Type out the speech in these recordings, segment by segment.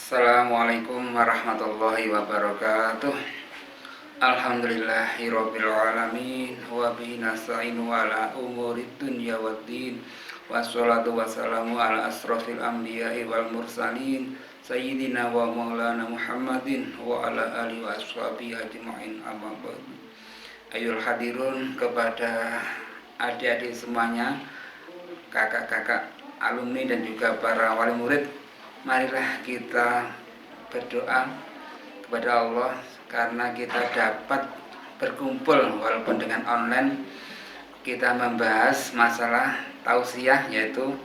Assalamualaikum warahmatullahi wabarakatuh. Alhamdulillahirabbil alamin wa bihi nasta'inu ala umurid dunya waddin. Wassalatu wassalamu ala asrofil anbiya'i wal mursalin sayyidina wa maulana Muhammadin wa ala alihi wa ashabihi ajma'in, amma ba'du. Ayul hadirun, kepada adik-adik semuanya, kakak-kakak alumni dan juga para wali murid, marilah kita berdoa kepada Allah karena kita dapat berkumpul walaupun dengan online. Kita membahas masalah tausiah, yaitu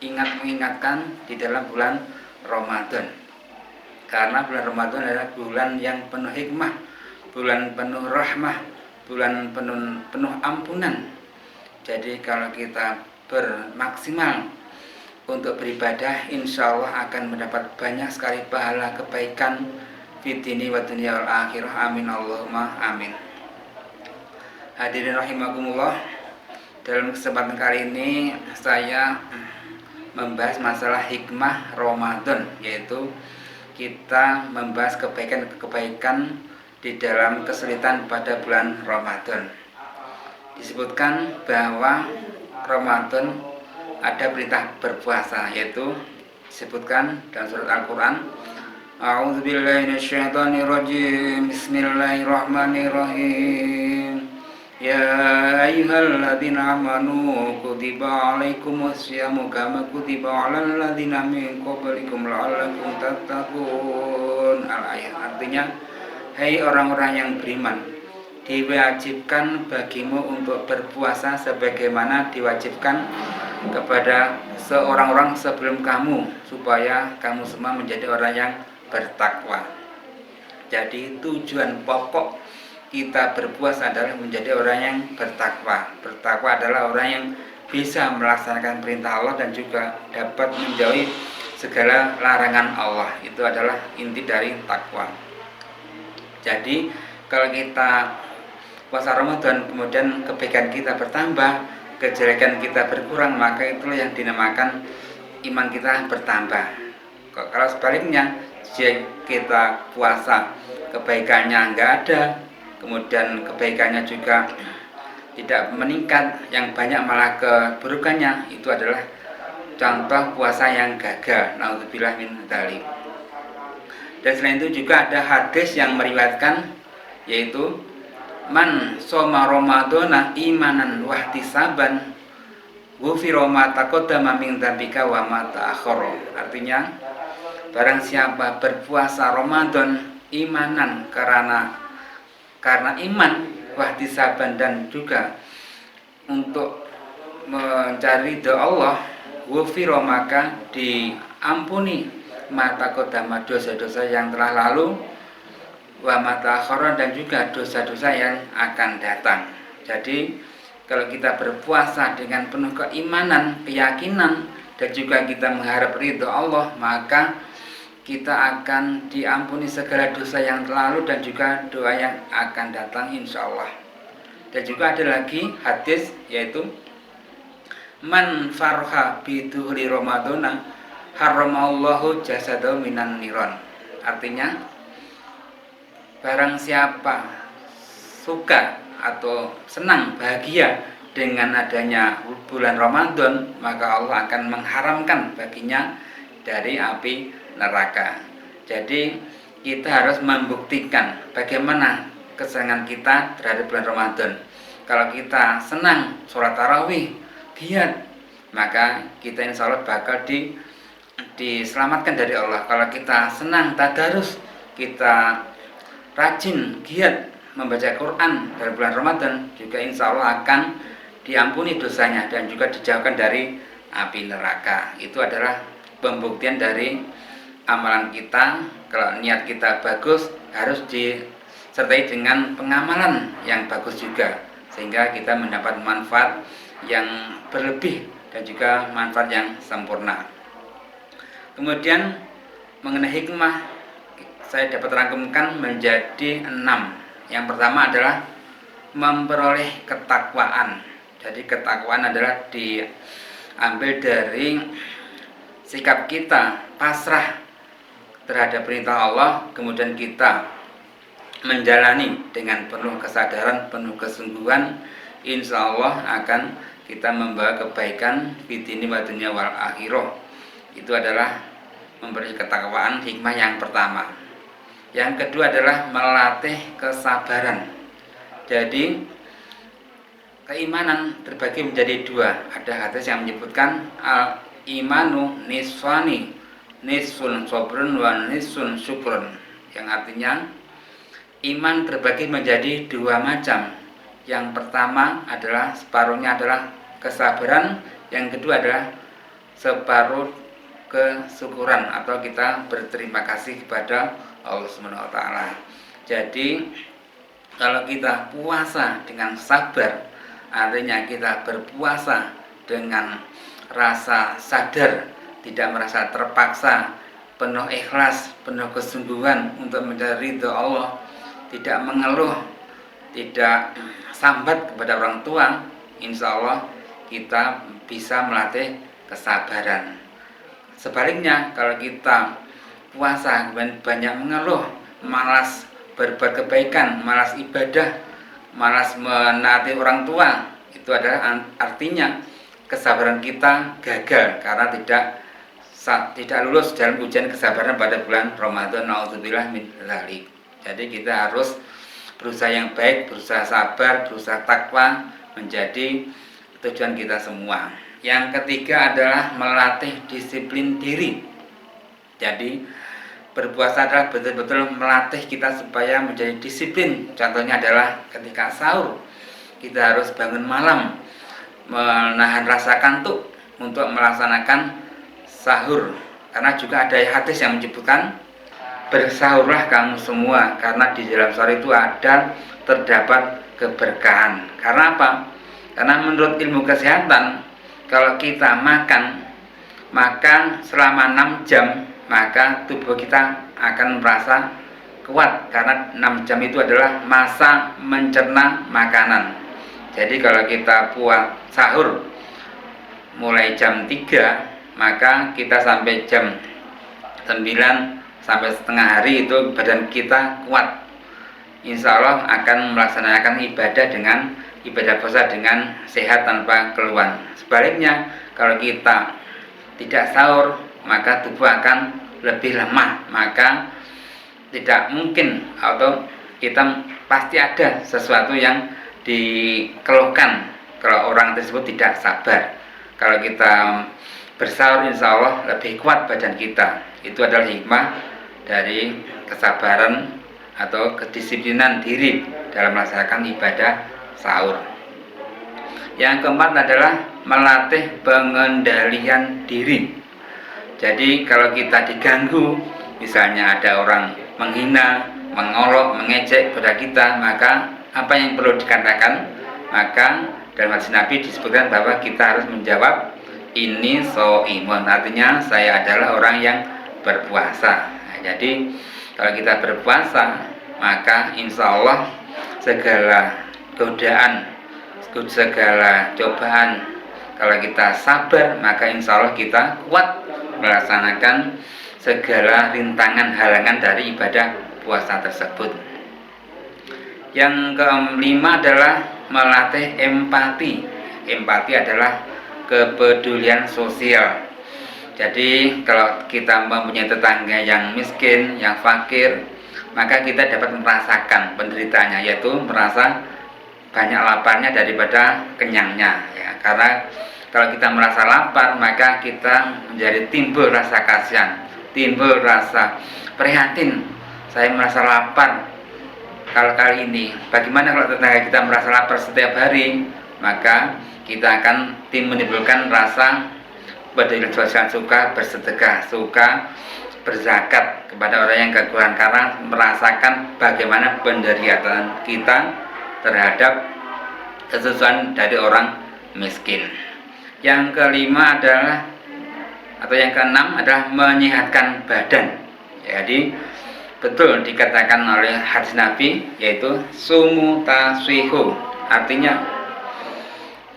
mengingatkan di dalam bulan Ramadan. Karena bulan Ramadan adalah bulan yang penuh hikmah, bulan penuh rahmah, bulan penuh ampunan. Jadi kalau kita bermaksimal untuk beribadah, insya Allah akan mendapat banyak sekali pahala kebaikan fitini wa dunia wal akhirah. Amin Allahumma amin. Hadirin rahimakumullah, dalam kesempatan kali ini saya membahas masalah hikmah Ramadan, yaitu kita membahas kebaikan-kebaikan di dalam kesulitan pada bulan Ramadan. Disebutkan bahwa Ramadan ada perintah berpuasa, yaitu disebutkan dalam surat Al-Quran, A'udzubillahi minasyaitonirrajim, Bismillahirrahmanirrahim. Ya ayyuhalladzina amanu kutiba alaikumusyamu kama kutiba alal ladzina min qablikum la'allakum tattaqun. Al-ayat artinya, hai orang-orang yang beriman, diwajibkan bagimu untuk berpuasa sebagaimana diwajibkan kepada seorang-orang sebelum kamu, supaya kamu semua menjadi orang yang bertakwa. Jadi tujuan pokok kita berpuasa adalah menjadi orang yang bertakwa. Bertakwa adalah orang yang bisa melaksanakan perintah Allah dan juga dapat menjauhi segala larangan Allah. Itu adalah inti dari takwa. Jadi kalau kita puasa Ramadan kemudian kebaikan kita bertambah, kejelekan kita berkurang, maka itulah yang dinamakan iman kita bertambah. Kalau sebaliknya, jika kita puasa kebaikannya enggak ada, kemudian kebaikannya juga tidak meningkat, yang banyak malah keburukannya, itu adalah contoh puasa yang gagal. Nauzubillah min dzalik. Dan selain itu juga ada hadis yang meriwayatkan, yaitu man soma Ramadana imanan wahtisaban ghufira ma taqaddama min dzambika wa ma ta'akhkhara. Artinya, barang siapa berpuasa Ramadan imanan karena iman, wahtisaban dan juga untuk mencari ridha Allah, ghufira maka diampuni ma taqaddama dosa-dosa yang telah lalu, wa mata khoron dan juga dosa-dosa yang akan datang. Jadi kalau kita berpuasa dengan penuh keimanan, keyakinan, dan juga kita mengharap ridho Allah, maka kita akan diampuni segala dosa yang lalu dan juga doa yang akan datang, insya Allah. Dan juga ada lagi hadis, yaitu man farha biduhri Ramadana haramallahu jasadahu minan niron. Artinya, barang siapa suka atau senang, bahagia dengan adanya bulan Ramadan, maka Allah akan mengharamkan baginya dari api neraka. Jadi kita harus membuktikan bagaimana kesenangan kita terhadap bulan Ramadan. Kalau kita senang sholat tarawih, giat, maka kita insya Allah bakal diselamatkan dari Allah. Kalau kita senang tadarus, kita rajin, giat membaca Quran dari bulan Ramadan, juga insya Allah akan diampuni dosanya dan juga dijauhkan dari api neraka. Itu adalah pembuktian dari amalan kita. Kalau niat kita bagus, harus disertai dengan pengamalan yang bagus juga, sehingga kita mendapat manfaat yang berlebih dan juga manfaat yang sempurna. Kemudian mengenai hikmah, saya dapat rangkumkan menjadi 6. Yang pertama adalah memperoleh ketakwaan. Jadi ketakwaan adalah diambil dari sikap kita pasrah terhadap perintah Allah, kemudian kita menjalani dengan penuh kesadaran, penuh kesungguhan, insya Allah akan kita membawa kebaikan fitini wa dunya wal akhirah. Itu adalah memberi ketakwaan, hikmah yang pertama. Yang kedua adalah melatih kesabaran. Jadi keimanan terbagi menjadi dua. Ada hadis yang menyebutkan al imanu nisfani, nisfun sabrun wa nisfun syukrun, yang artinya iman terbagi menjadi dua macam. Yang pertama adalah separuhnya adalah kesabaran, yang kedua adalah separuh kesyukuran atau kita berterima kasih kepada Allah Subhanahu wa taala. Jadi kalau kita puasa dengan sabar, artinya kita berpuasa dengan rasa sadar, tidak merasa terpaksa, penuh ikhlas, penuh kesungguhan untuk mencari ridho Allah, tidak mengeluh, tidak sambat kepada orang tua, insya Allah kita bisa melatih kesabaran. Sebaliknya, kalau kita puasa banyak mengeluh, malas berbuat kebaikan, malas ibadah, malas menaati orang tua, itu adalah artinya kesabaran kita gagal karena tidak lulus dalam ujian kesabaran pada bulan Ramadan. Nauzubillah min dzalik. Jadi kita harus berusaha yang baik, berusaha sabar, berusaha takwa menjadi tujuan kita semua. Yang ketiga adalah melatih disiplin diri. Jadi berpuasa adalah betul-betul melatih kita supaya menjadi disiplin. Contohnya adalah ketika sahur, kita harus bangun malam, menahan rasa kantuk untuk melaksanakan sahur. Karena juga ada hadis yang menyebutkan bersahurlah kamu semua, karena di dalam sahur itu terdapat keberkahan. Karena apa? Karena menurut ilmu kesehatan, kalau kita makan selama 6 jam, maka tubuh kita akan merasa kuat karena 6 jam itu adalah masa mencerna makanan. Jadi kalau kita buat sahur mulai jam 3, maka kita sampai jam 9 sampai setengah hari itu badan kita kuat. Insya Allah akan melaksanakan ibadah puasa dengan sehat tanpa keluhan. Sebaliknya, kalau kita tidak sahur, maka tubuh akan lebih lemah, maka tidak mungkin atau kita pasti ada sesuatu yang dikeluhkan kalau orang tersebut tidak sabar. Kalau kita bersahur, insya Allah lebih kuat badan kita. Itu adalah hikmah dari kesabaran atau kedisiplinan diri dalam melaksanakan ibadah sahur. Yang keempat adalah melatih pengendalian diri. Jadi kalau kita diganggu, misalnya ada orang menghina, mengolok, mengejek kepada kita, maka apa yang perlu dikatakan? Maka dalam hadis Nabi disebutkan bahwa kita harus menjawab ini shaimun, artinya saya adalah orang yang berpuasa. Nah, jadi kalau kita berpuasa, maka insya Allah segala godaan, segala cobaan, kalau kita sabar, maka insya Allah kita kuat melaksanakan segala rintangan halangan dari ibadah puasa tersebut. Yang kelima adalah melatih empati. Empati adalah kepedulian sosial. Jadi kalau kita mempunyai tetangga yang miskin, yang fakir, maka kita dapat merasakan penderitaannya, yaitu merasa banyak laparnya daripada kenyangnya, ya. Karena kalau kita merasa lapar, maka kita menjadi timbul rasa kasihan, timbul rasa prihatin. Saya merasa lapar kalau kali ini. Bagaimana kalau tetangga kita merasa lapar setiap hari? Maka kita akan menimbulkan rasa pedulian sosial, suka bersedekah, suka berzakat kepada orang yang kekurangan, karena merasakan bagaimana penderitaan kita terhadap kesusahan dari orang miskin. Yang kelima adalah, atau yang keenam adalah menyehatkan badan. Jadi betul dikatakan oleh hadis Nabi, yaitu sumu taswihu, artinya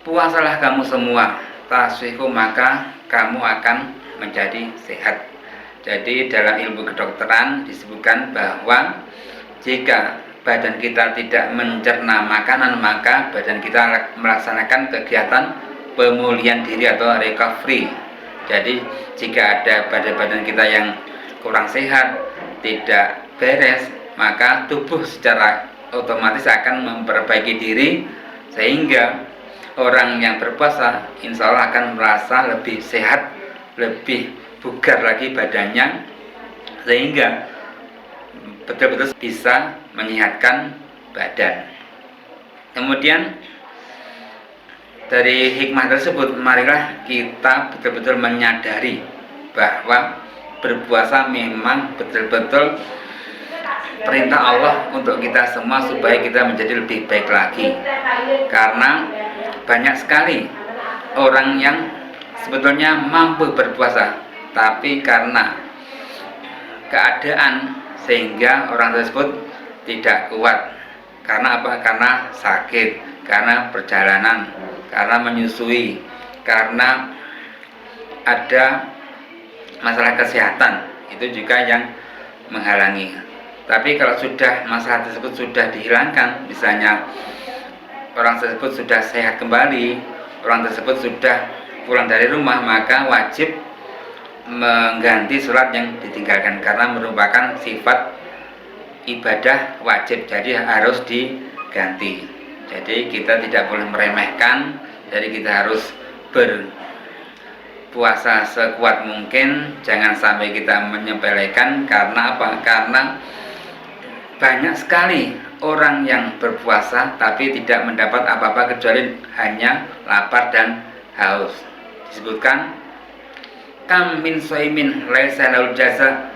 puasalah kamu semua, taswihu, maka kamu akan menjadi sehat. Jadi dalam ilmu kedokteran disebutkan bahwa jika badan kita tidak mencerna makanan, maka badan kita melaksanakan kegiatan pemulihan diri atau recovery. Jadi jika ada badan-badan kita yang kurang sehat, tidak beres, maka tubuh secara otomatis akan memperbaiki diri, sehingga orang yang berpuasa insya Allah akan merasa lebih sehat, lebih bugar lagi badannya, sehingga betul-betul bisa menyehatkan badan. Kemudian dari hikmah tersebut, marilah kita betul-betul menyadari bahwa berpuasa memang betul-betul perintah Allah untuk kita semua supaya kita menjadi lebih baik lagi. Karena banyak sekali orang yang sebetulnya mampu berpuasa, tapi karena keadaan sehingga orang tersebut tidak kuat. Karena apa? Karena sakit, karena perjalanan, karena menyusui, karena ada masalah kesehatan, itu juga yang menghalangi. Tapi kalau sudah masalah tersebut sudah dihilangkan, misalnya orang tersebut sudah sehat kembali, orang tersebut sudah pulang dari rumah, maka wajib mengganti sholat yang ditinggalkan karena merupakan sifat ibadah wajib, jadi harus diganti. Jadi kita tidak boleh meremehkan, jadi kita harus berpuasa sekuat mungkin, jangan sampai kita menyepelekan. Karena apa? Karena banyak sekali orang yang berpuasa tapi tidak mendapat apa-apa kecuali hanya lapar dan haus. Disebutkan kam min shaimin laisa lahul jaza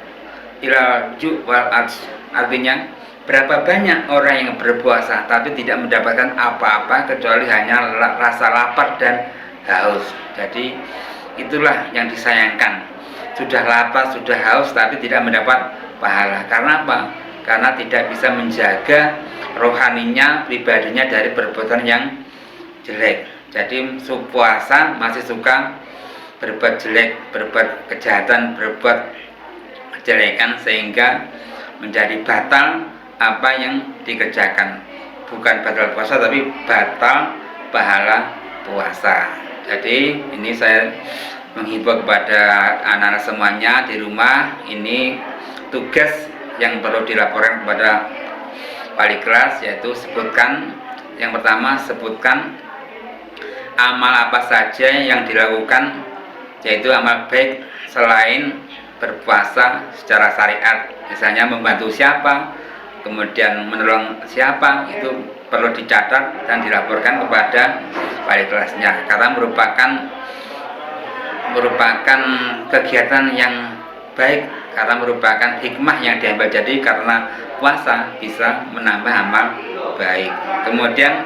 ila ju' wal ats. Artinya berapa banyak orang yang berpuasa tapi tidak mendapatkan apa-apa kecuali hanya rasa lapar dan haus. Jadi itulah yang disayangkan, sudah lapar, sudah haus tapi tidak mendapat pahala. Karena apa? Karena tidak bisa menjaga rohaninya, pribadinya dari perbuatan yang jelek. Jadi puasa masih suka berbuat jelek, berbuat kejahatan, berbuat kejelekan, sehingga menjadi batal apa yang dikerjakan. Bukan batal puasa tapi batal pahala puasa. Jadi ini saya menghimbau kepada anak-anak semuanya di rumah, ini tugas yang perlu dilaporkan kepada wali kelas, yaitu sebutkan, yang pertama sebutkan amal apa saja yang dilakukan, yaitu amal baik selain berpuasa secara syariat. Misalnya membantu siapa, kemudian menolong siapa, itu perlu dicatat dan dilaporkan kepada wali kelasnya, karena merupakan kegiatan yang baik, karena merupakan hikmah yang diambil. Jadi karena puasa bisa menambah amal baik. Kemudian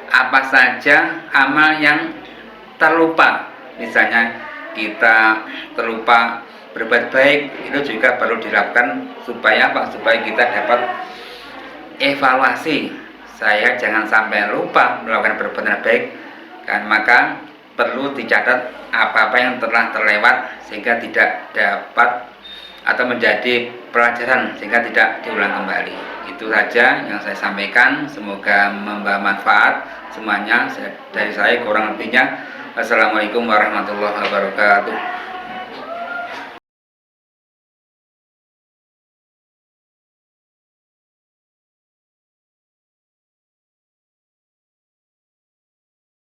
apa saja amal yang terlupa, misalnya kita terlupa berbuat baik, itu juga perlu dilakukan supaya apa? Supaya kita dapat evaluasi, saya jangan sampai lupa melakukan perbuatan baik kan. Maka perlu dicatat apa-apa yang telah terlewat sehingga tidak dapat atau menjadi pelajaran sehingga tidak diulang kembali. Itu saja yang saya sampaikan, semoga membawa manfaat semuanya. Dari saya kurang lebihnya, assalamualaikum warahmatullahi wabarakatuh.